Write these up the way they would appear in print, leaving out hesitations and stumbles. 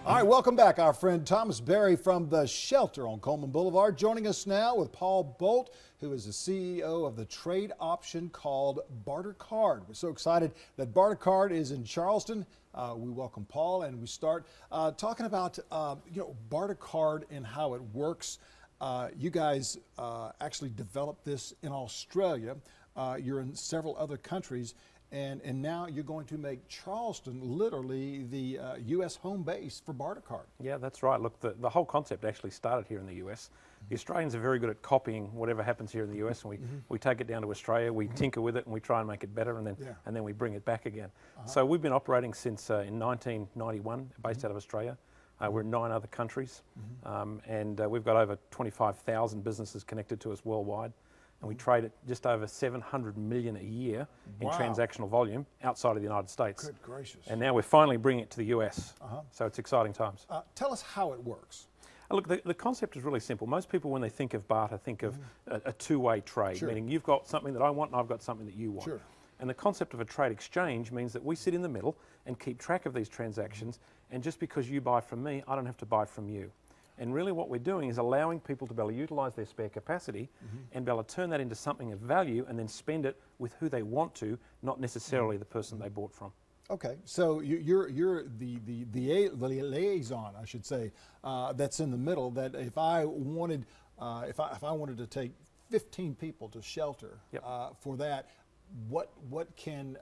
All right, welcome back. Our friend Thomas Berry from the Shelter on Coleman Boulevard joining us now with Paul Bolt, who is the CEO of the trade option called Bartercard. We're so excited that Bartercard is in Charleston. We welcome Paul, and we start talking about Bartercard and how it works. You guys actually developed this in Australia. You're in several other countries. And now you're going to make Charleston literally the U.S. home base for Bartercard. Yeah, that's right. Look, the whole concept actually started here in the U.S. The Australians are very good at copying whatever happens here in the U.S. and we take it down to Australia, we tinker with it and we try and make it better and then we bring it back again. So we've been operating since in 1991, based out of Australia. We're in 9 other countries and we've got over 25,000 businesses connected to us worldwide. And we trade at just over 700 million a year in transactional volume outside of the United States. Good gracious. And now we're finally bringing it to the US. So it's exciting times. Tell us how it works. Look, the concept is really simple. Most people, when they think of barter, think of a two-way trade, meaning you've got something that I want and I've got something that you want. And the concept of a trade exchange means that we sit in the middle and keep track of these transactions, and just because you buy from me, I don't have to buy from you. And really what we're doing is allowing people to be able to utilise their spare capacity and be able to turn that into something of value and then spend it with who they want to, not necessarily the person they bought from. Okay, so you're the liaison, I should say, that's in the middle. That if I wanted if I wanted to take 15 people to Shelter for that, what can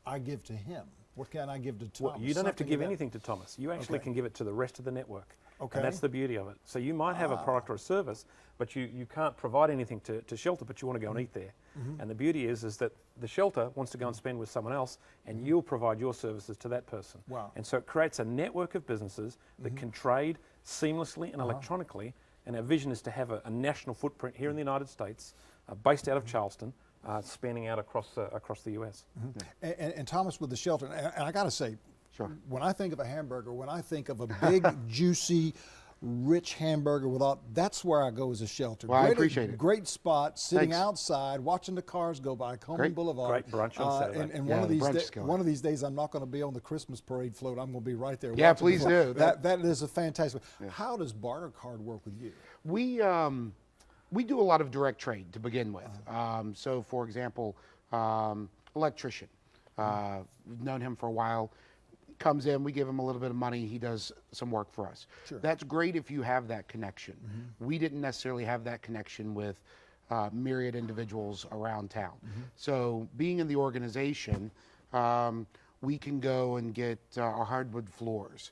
I give to him? What can I give to Thomas? Well, you don't have to give anything to Thomas. You actually can give it to the rest of the network. And that's the beauty of it. So you might have a product or a service, but you can't provide anything to Shelter, but you want to go and eat there. And the beauty is that the Shelter wants to go and spend with someone else, and you'll provide your services to that person. And so it creates a network of businesses that can trade seamlessly and electronically. And our vision is to have a national footprint here in the United States, based out of Charleston, spanning out across the US. And Thomas, with the Shelter, and I got to say, when I think of a hamburger, when I think of a big, juicy, rich hamburger that's where I go as a Shelter. Well, I appreciate it. Great spot, sitting outside, watching the cars go by, Coleman Boulevard. Great brunch on Saturday. And one of these days, I'm not going to be on the Christmas parade float. I'm going to be right there. Yeah, please do. That is a fantastic. How does Bartercard work with you? We do a lot of direct trade to begin with. So, for example, electrician. We've known him for a while. Comes in, we give him a little bit of money, he does some work for us. That's great if you have that connection. We didn't necessarily have that connection with myriad individuals around town. So being in the organization, we can go and get our hardwood floors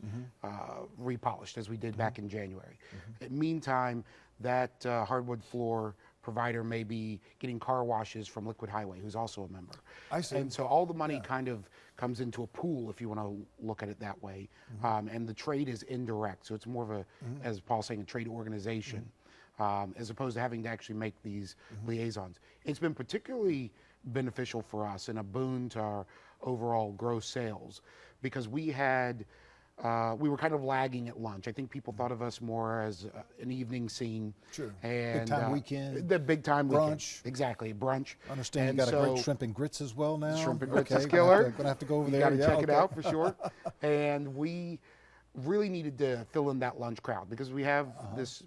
repolished, as we did back in January. In the meantime, that hardwood floor provider may be getting car washes from Liquid Highway, who's also a member. I see. And so all the money kind of comes into a pool, if you want to look at it that way. And the trade is indirect, so it's more of a, as Paul's saying, a trade organization, as opposed to having to actually make these liaisons. It's been particularly beneficial for us and a boon to our overall gross sales, because we were kind of lagging at lunch. I think people thought of us more as an evening scene. And big time weekend. The big time brunch. Weekend. Exactly, brunch. I understand you got a great shrimp and grits as well now. Shrimp and grits is killer. Gonna have to go over there. You got to check it out for sure. And we really needed to fill in that lunch crowd, because we have this,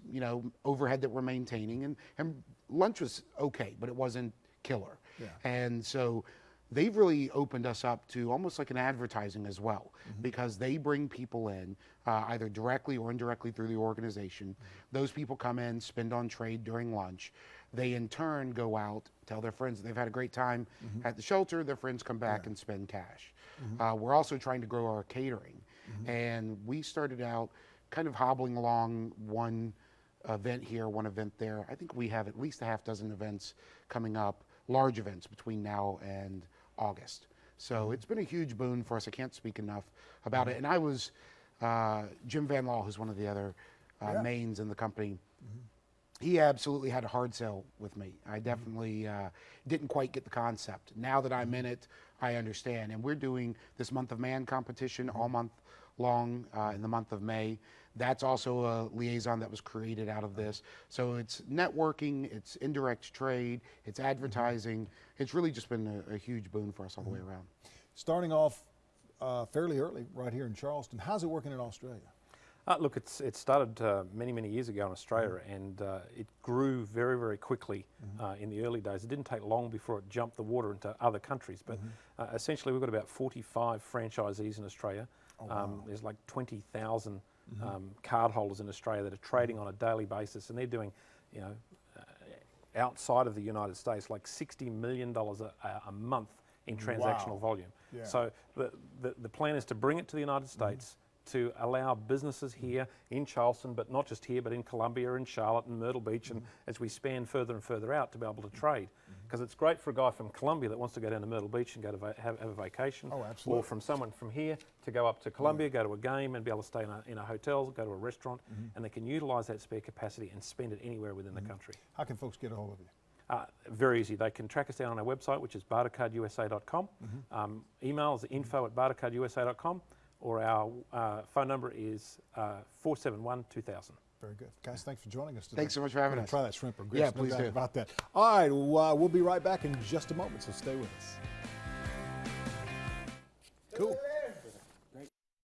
overhead that we're maintaining, and lunch was okay, but it wasn't killer. And so they've really opened us up to almost like an advertising as well, because they bring people in either directly or indirectly through the organization. Those people come in, spend on trade during lunch. They in turn go out, tell their friends they've had a great time at the Shelter. Their friends come back and spend cash. We're also trying to grow our catering. And we started out kind of hobbling along, one event here, one event there. I think we have at least a half dozen events coming up, large events, between now and August. So it's been a huge boon for us. I can't speak enough about it. And I was, Jim Van Law, who's one of the other mains in the company, he absolutely had a hard sell with me. I definitely didn't quite get the concept. Now that I'm in it, I understand. And we're doing this Month of Man competition all month long in the month of May. That's also a liaison that was created out of this. So it's networking, it's indirect trade, it's advertising. It's really just been a huge boon for us all the way around. Starting off fairly early right here in Charleston. How's it working in Australia? Look, it started many years ago in Australia, and it grew very quickly in the early days. It didn't take long before it jumped the water into other countries, but essentially we've got about 45 franchisees in Australia. Oh, wow. There's like 20,000 card holders in Australia that are trading on a daily basis, and they're doing, you know, outside of the United States, like $60 million a month in transactional volume. Yeah. So the plan is to bring it to the United States, to allow businesses here in Charleston, but not just here, but in Columbia and Charlotte and Myrtle Beach, and as we span further and further out, to be able to trade. Because it's great for a guy from Columbia that wants to go down to Myrtle Beach and go to have a vacation, Oh, absolutely. or from someone from here to go up to Columbia, go to a game and be able to stay in a hotel, go to a restaurant, and they can utilise that spare capacity and spend it anywhere within the country. How can folks get a hold of you? Very easy. They can track us down on our website, which is bartercardusa.com. Email is info@bartercardusa.com, or our phone number is 471-2000. Very good. Guys, thanks for joining us today. Thanks so much for having us. Try that shrimp or grits. Yeah, No please doubt do. about that. All right, we'll be right back in just a moment, so stay with us. Cool.